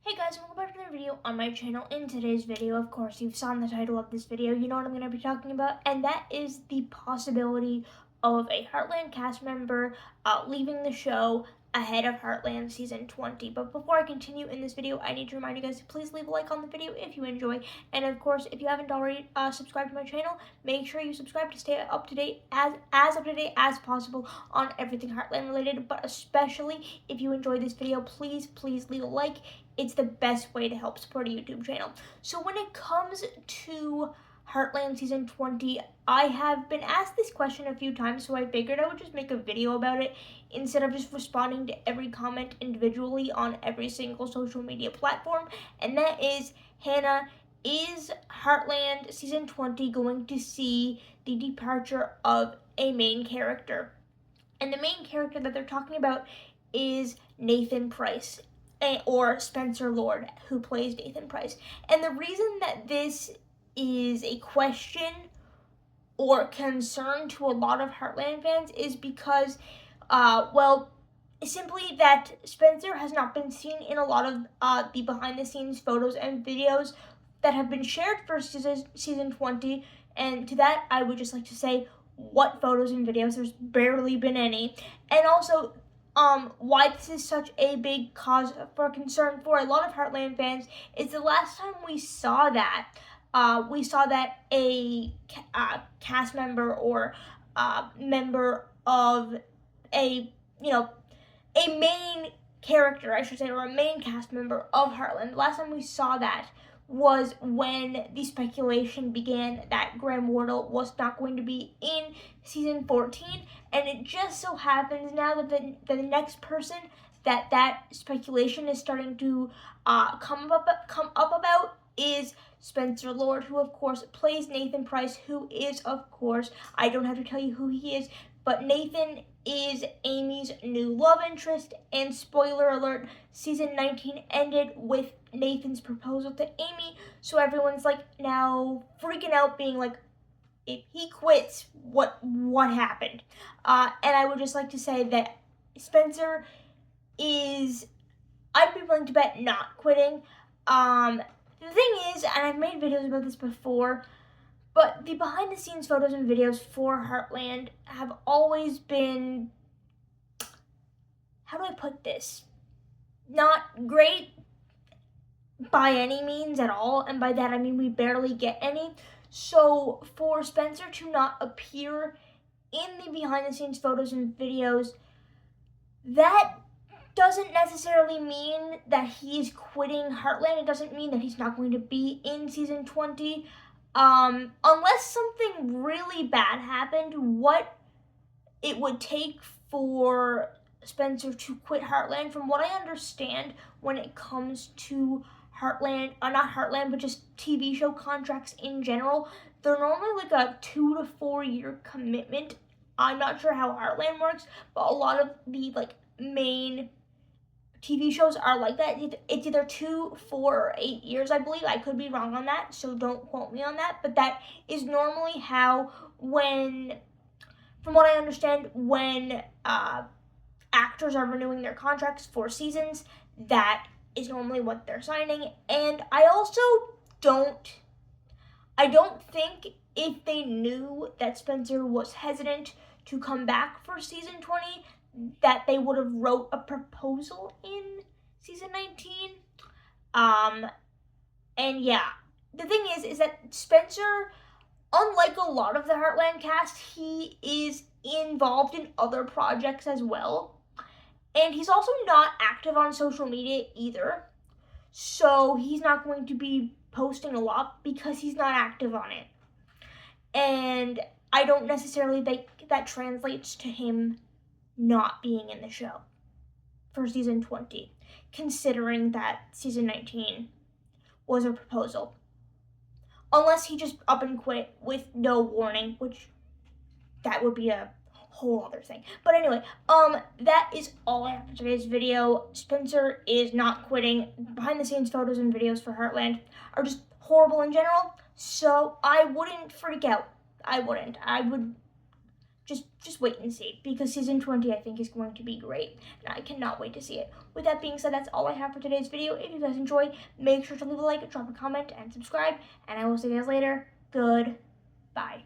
Hey guys, welcome back to another video on my channel. In today's video, of course, you've saw in the title of this video, you know what I'm going to be talking about, and that is the possibility of a Heartland cast member leaving the show ahead of Heartland Season 20. But before I continue in this video, I need to remind you guys to please leave a like on the video if you enjoy. And of course, if you haven't already subscribed to my channel, make sure you subscribe to stay up to date, as up to date as possible on everything Heartland related. But especially if you enjoy this video, please leave a like. It's the best way to help support a YouTube channel. So when it comes to Heartland Season 20, I have been asked this question a few times, so I figured I would just make a video about it instead of just responding to every comment individually on every single social media platform. And that is, Hannah, is Heartland Season 20 going to see the departure of a main character? And the main character that they're talking about is Nathan Price, or Spencer Lord, who plays Nathan Price. And the reason that this is a question or concern to a lot of Heartland fans is because, simply that Spencer has not been seen in a lot of the behind-the-scenes photos and videos that have been shared for season 20. And to that, I would just like to say, what photos and videos? There's barely been any. And also, why this is such a big cause for concern for a lot of Heartland fans is the last time we saw that a cast member or member of a main character, I should say, or a main cast member of Heartland. The last time we saw that was when the speculation began that Graham Wardle was not going to be in season 14, and it just so happens now that the next person that speculation is starting to come up about is Spencer Lord, who of course plays Nathan Price, who is, of course, I don't have to tell you who he is, but Nathan is Amy's new love interest, and spoiler alert, season 19 ended with Nathan's proposal to Amy, so everyone's like now freaking out, being like, if he quits, what happened? And I would just like to say that Spencer is, I'd be willing to bet, not quitting. The thing is, and I've made videos about this before, but the behind-the-scenes photos and videos for Heartland have always been, how do I put this? Not great by any means at all, and by that I mean we barely get any. So for Spencer to not appear in the behind-the-scenes photos and videos, that doesn't necessarily mean that he's quitting Heartland. It doesn't mean that he's not going to be in season 20. Unless something really bad happened, what it would take for Spencer to quit Heartland, from what I understand when it comes to Heartland, not Heartland, but just TV show contracts in general, they're normally like a 2 to 4 year commitment. I'm not sure how Heartland works, but a lot of the main TV shows are like that. It's either 2, 4, or 8 years, I believe. I could be wrong on that, so don't quote me on that. But that is normally how, from what I understand, when actors are renewing their contracts for seasons, that is normally what they're signing. And I also don't think if they knew that Spencer was hesitant to come back for season 20, that they would have wrote a proposal in season 19. And yeah, the thing is that Spencer, unlike a lot of the Heartland cast, he is involved in other projects as well. And he's also not active on social media either. So he's not going to be posting a lot because he's not active on it. And I don't necessarily think that translates to him not being in the show for season 20, considering that season 19 was a proposal. Unless he just up and quit with no warning, which that would be a whole other thing. But anyway, that is all I have for today's video. Spencer is not quitting. Behind the scenes photos and videos for Heartland are just horrible in general, so I wouldn't freak out. I would just wait and see, because season 20 I think is going to be great, and I cannot wait to see it. With that being said, that's all I have for today's video. If you guys enjoyed, make sure to leave a like, drop a comment, and subscribe, and I will see you guys later. Goodbye.